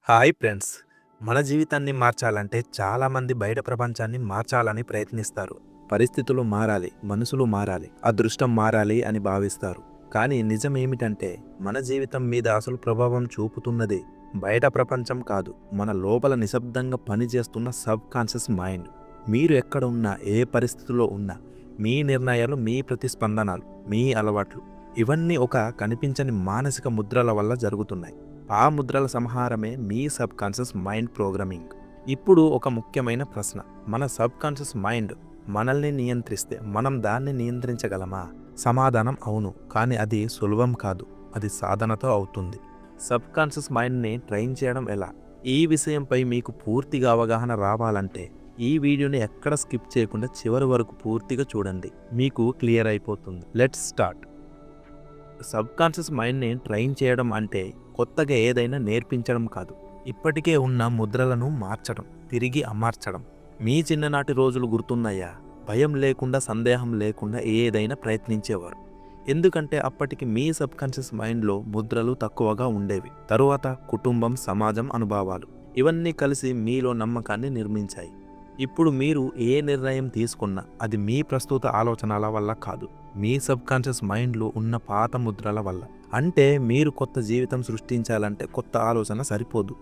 Hi friends. మన జీవితాన్ని మార్చాలంటే చాలామంది బయట ప్రపంచాన్ని మార్చాలని ప్రయత్నిస్తారు. పరిస్థితులు మారాలి, మనుషులు మారాలి, అదృష్టం మారాలి అని భావిస్తారు. కానీ నిజం ఏమిటంటే మన జీవితం మీద అసలు ప్రభావం చూపుతున్నది బయట ప్రపంచం కాదు, మన లోపల నిశ్శబ్దంగా పనిచేస్తున్న సబ్ కాన్షియస్ మైండ్. మీరు ఎక్కడ ఉన్నా, ఏ పరిస్థితిలో ఉన్నా, మీ నిర్ణయాలు, మీ ప్రతిస్పందనలు, మీ అలవాట్లు ఇవన్నీ ఒక కనిపించని మానసిక ముద్రల వల్ల జరుగుతున్నాయి. ఆ ముద్రల సంహారమే మీ సబ్ కాన్షియస్ మైండ్ ప్రోగ్రామింగ్. ఇప్పుడు ఒక ముఖ్యమైన ప్రశ్న: మన సబ్ కాన్షియస్ మైండ్ మనల్ని నియంత్రిస్తే మనం దాన్ని నియంత్రించగలమా? సమాధానం అవును, కానీ అది సులభం కాదు. అది సాధనతో అవుతుంది. సబ్ కాన్షియస్ మైండ్ని ట్రైన్ చేయడం ఎలా? ఈ విషయంపై మీకు పూర్తిగా అవగాహన రావాలంటే ఈ వీడియోని ఎక్కడ స్కిప్ చేయకుండా చివరి వరకు పూర్తిగా చూడండి. మీకు క్లియర్ అయిపోతుంది. Let's start. సబ్ కాన్షియస్ మైండ్ని ట్రైన్ చేయడం అంటే కొత్తగా ఏదైనా నేర్పించడం కాదు. ఇప్పటికే ఉన్న ముద్రలను మార్చడం, తిరిగి అమర్చడం. మీ చిన్ననాటి రోజులు గుర్తున్నాయా? భయం లేకుండా, సందేహం లేకుండా ఏదైనా ప్రయత్నించేవారు. ఎందుకంటే అప్పటికి మీ సబ్ కాన్షియస్ మైండ్లో ముద్రలు తక్కువగా ఉండేవి. తరువాత కుటుంబం, సమాజం, అనుభవాలు ఇవన్నీ కలిసి మీలో నమ్మకాన్ని నిర్మించాయి. ఇప్పుడు మీరు ఏ నిర్ణయం తీసుకున్నా అది మీ ప్రస్తుత ఆలోచనల వల్ల కాదు, మీ సబ్ కాన్షియస్ మైండ్లో ఉన్న పాత ముద్రల వల్ల. అంటే మీరు కొత్త జీవితం సృష్టించాలంటే కొత్త ఆలోచన సరిపోదు.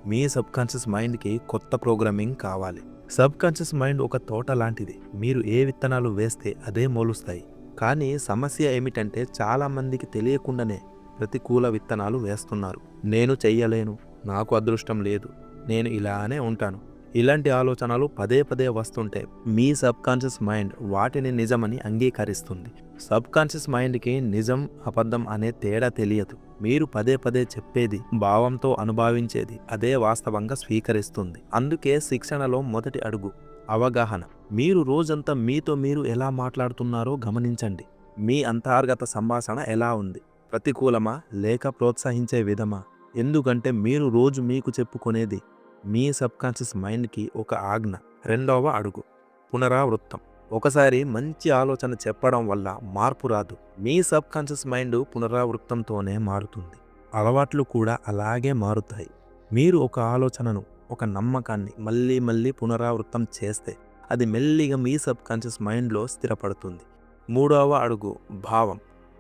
మీ సబ్ కాన్షియస్ మైండ్కి కొత్త ప్రోగ్రామింగ్ కావాలి. సబ్ కాన్షియస్ మైండ్ ఒక తోట లాంటిది. మీరు ఏ విత్తనాలు వేస్తే అదే మొలుస్తాయి. కానీ సమస్య ఏమిటంటే చాలామందికి తెలియకుండానే ప్రతికూల విత్తనాలు వేస్తున్నారు. నేను చెయ్యలేను, నాకు అదృష్టం లేదు, నేను ఇలానే ఉంటాను, ఇలాంటి ఆలోచనలు పదే పదే వస్తుంటే మీ సబ్ కాన్షియస్ మైండ్ వాటిని నిజమని అంగీకరిస్తుంది. సబ్ కాన్షియస్ మైండ్కి నిజం, అబద్ధం అనే తేడా తెలియదు. మీరు పదే పదే చెప్పేది, భావంతో అనుభవించేది అదే వాస్తవంగా స్వీకరిస్తుంది. అందుకే శిక్షణలో మొదటి అడుగు అవగాహన. మీరు రోజంతా మీతో మీరు ఎలా మాట్లాడుతున్నారో గమనించండి. మీ అంతర్గత సంభాషణ ఎలా ఉంది? ప్రతికూలమా లేక ప్రోత్సహించే విధమా? ఎందుకంటే మీరు రోజు మీకు చెప్పుకునేది మీ సబ్ కాన్షియస్ మైండ్కి ఒక ఆజ్ఞ. రెండవ అడుగు పునరావృతం. ఒకసారి మంచి ఆలోచన చెప్పడం వల్ల మార్పు రాదు. మీ సబ్ కాన్షియస్ మైండ్ పునరావృతంతోనే మారుతుంది. అలవాట్లు కూడా అలాగే మారుతాయి. మీరు ఒక ఆలోచనను, ఒక నమ్మకాన్ని మళ్ళీ మళ్ళీ పునరావృతం చేస్తే అది మెల్లిగా మీ సబ్ కాన్షియస్ మైండ్లో స్థిరపడుతుంది. మూడవ అడుగు భావం.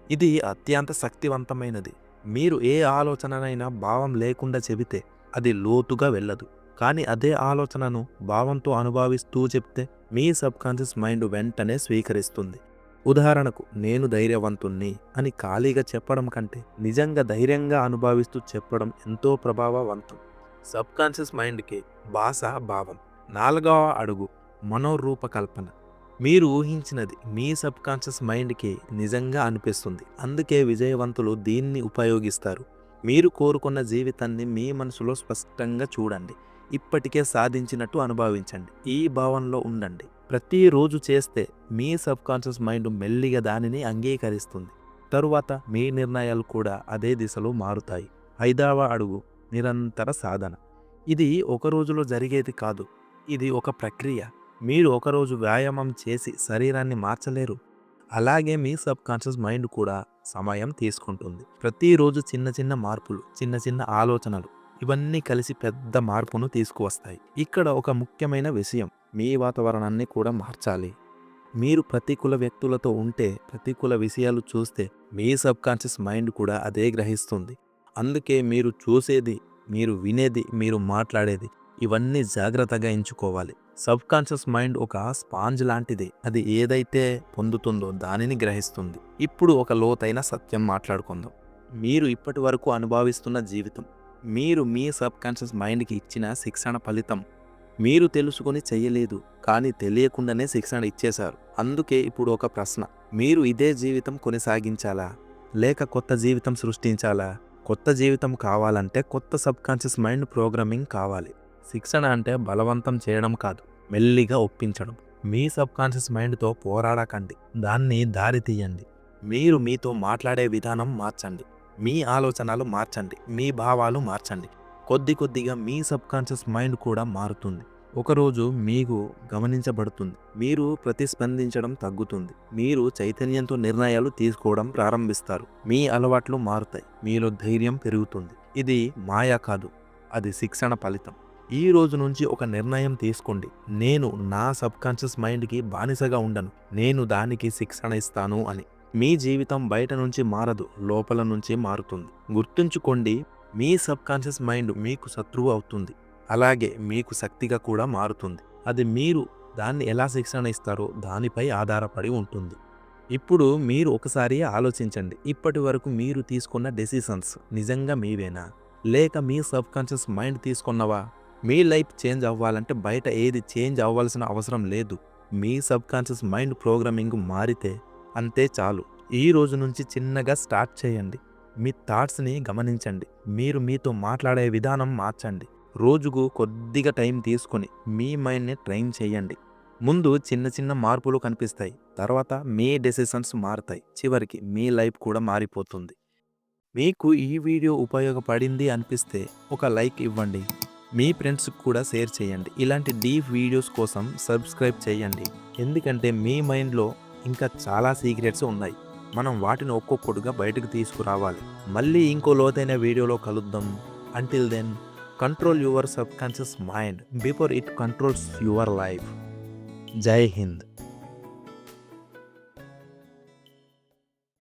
ఇది అత్యంత శక్తివంతమైనది. మీరు ఏ ఆలోచననైనా భావం లేకుండా చెబితే అది లోతుగా వెళ్ళదు. కానీ అదే ఆలోచనను భావంతో అనుభవిస్తూ చెప్తే మీ సబ్ కాన్షియస్ మైండ్ వెంటనే స్వీకరిస్తుంది. ఉదాహరణకు, నేను ధైర్యవంతుణ్ణి అని ఖాళీగా చెప్పడం కంటే నిజంగా ధైర్యంగా అనుభవిస్తూ చెప్పడం ఎంతో ప్రభావవంతం. సబ్ కాన్షియస్ మైండ్కి భాష, భావం. నాలుగవ అడుగు మనోరూపకల్పన. మీరు ఊహించినది మీ సబ్ కాన్షియస్ మైండ్కి నిజంగా అనిపిస్తుంది. అందుకే విజయవంతులు దీన్ని ఉపయోగిస్తారు. మీరు కోరుకున్న జీవితాన్ని మీ మనసులో స్పష్టంగా చూడండి. ఇప్పటికే సాధించినట్టు అనుభవించండి. ఈ భావనలో ఉండండి. ప్రతిరోజు చేస్తే మీ సబ్ కాన్షియస్ మైండ్ మెల్లిగా దానిని అంగీకరిస్తుంది. తరువాత మీ నిర్ణయాలు కూడా అదే దిశలో మారుతాయి. ఐదవ అడుగు నిరంతర సాధన. ఇది ఒక రోజులో జరిగేది కాదు. ఇది ఒక ప్రక్రియ. మీరు ఒకరోజు వ్యాయామం చేసి శరీరాన్ని మార్చలేరు. అలాగే మీ సబ్ కాన్షియస్ మైండ్ కూడా సమయం తీసుకుంటుంది. ప్రతిరోజు చిన్న చిన్న మార్పులు, చిన్న చిన్న ఆలోచనలు ఇవన్నీ కలిసి పెద్ద మార్పును తీసుకువస్తాయి. ఇక్కడ ఒక ముఖ్యమైన విషయం, మీ వాతావరణాన్ని కూడా మార్చాలి. మీరు ప్రతికూల వ్యక్తులతో ఉంటే, ప్రతికూల విషయాలు చూస్తే మీ సబ్ కాన్షియస్ మైండ్ కూడా అదే గ్రహిస్తుంది. అందుకే మీరు చూసేది, మీరు వినేది, మీరు మాట్లాడేది ఇవన్నీ జాగ్రత్తగా ఎంచుకోవాలి. సబ్ కాన్షియస్ మైండ్ ఒక స్పాంజ్ లాంటిది. అది ఏదైతే పొందుతుందో దానిని గ్రహిస్తుంది. ఇప్పుడు ఒక లోతైన సత్యం మాట్లాడుకుందాం. మీరు ఇప్పటి వరకు అనుభవిస్తున్న జీవితం, మీరు మీ సబ్ కాన్షియస్ మైండ్కి ఇచ్చిన శిక్షణ ఫలితం. మీరు తెలుసుకొని చెయ్యలేదు, కానీ తెలియకుండానే శిక్షణ ఇచ్చేశారు. అందుకే ఇప్పుడు ఒక ప్రశ్న: మీరు ఇదే జీవితం కొనసాగించాలా లేక కొత్త జీవితం సృష్టించాలా? కొత్త జీవితం కావాలంటే కొత్త సబ్ కాన్షియస్ మైండ్ ప్రోగ్రామింగ్ కావాలి. శిక్షణ అంటే బలవంతం చేయడం కాదు, మెల్లిగా ఒప్పించడం. మీ సబ్ కాన్షియస్ మైండ్తో పోరాడకండి, దాన్ని దారి తీయండి. మీరు మీతో మాట్లాడే విధానం మార్చండి, మీ ఆలోచనలు మార్చండి, మీ భావాలు మార్చండి. కొద్ది కొద్దిగా మీ సబ్ కాన్షియస్ మైండ్ కూడా మారుతుంది. ఒకరోజు మీకు గమనించబడుతుంది. మీరు ప్రతిస్పందించడం తగ్గుతుంది. మీరు చైతన్యంతో నిర్ణయాలు తీసుకోవడం ప్రారంభిస్తారు. మీ అలవాట్లు మారుతాయి. మీలో ధైర్యం పెరుగుతుంది. ఇది మాయ కాదు, అది శిక్షణ ఫలితం. ఈ రోజు నుంచి ఒక నిర్ణయం తీసుకోండి. నేను నా సబ్కాన్షియస్ మైండ్కి బానిసగా ఉండను, నేను దానికి శిక్షణ ఇస్తాను అని. మీ జీవితం బయట నుంచి మారదు, లోపల నుంచి మారుతుంది. గుర్తుంచుకోండి, మీ సబ్కాన్షియస్ మైండ్ మీకు శత్రువు అవుతుంది, అలాగే మీకు శక్తిగా కూడా మారుతుంది. అది మీరు దాన్ని ఎలా శిక్షణ ఇస్తారో దానిపై ఆధారపడి ఉంటుంది. ఇప్పుడు మీరు ఒకసారి ఆలోచించండి, ఇప్పటి వరకు మీరు తీసుకున్న డెసిషన్స్ నిజంగా మీవేనా, లేక మీ సబ్కాన్షియస్ మైండ్ తీసుకున్నవా? మీ లైఫ్ చేంజ్ అవ్వాలంటే బయట ఏది చేంజ్ అవ్వాల్సిన అవసరం లేదు. మీ సబ్కాన్షియస్ మైండ్ ప్రోగ్రామింగ్ మారితే అంతే చాలు. ఈ రోజు నుంచి చిన్నగా స్టార్ట్ చేయండి. మీ థాట్స్ని గమనించండి, మీరు మీతో మాట్లాడే విధానం మార్చండి. రోజుకు కొద్దిగా టైం తీసుకొని మీ మైండ్ని ట్రైన్ చేయండి. ముందు చిన్న చిన్న మార్పులు కనిపిస్తాయి, తర్వాత మీ డెసిషన్స్ మారుతాయి, చివరికి మీ లైఫ్ కూడా మారిపోతుంది. మీకు ఈ వీడియో ఉపయోగపడింది అనిపిస్తే ఒక లైక్ ఇవ్వండి, మీ ఫ్రెండ్స్కి కూడా షేర్ చేయండి. ఇలాంటి డీప్ వీడియోస్ కోసం సబ్స్క్రైబ్ చేయండి, ఎందుకంటే మీ మైండ్లో ఇంకా చాలా సీక్రెట్స్ ఉన్నాయి. మనం వాటిని ఒక్కొక్కటిగా బయటకు తీసుకురావాలి. మళ్ళీ ఇంకో లోతైన వీడియోలో కలుద్దాం. Until then, control your subconscious mind before it controls your life. జై హింద్.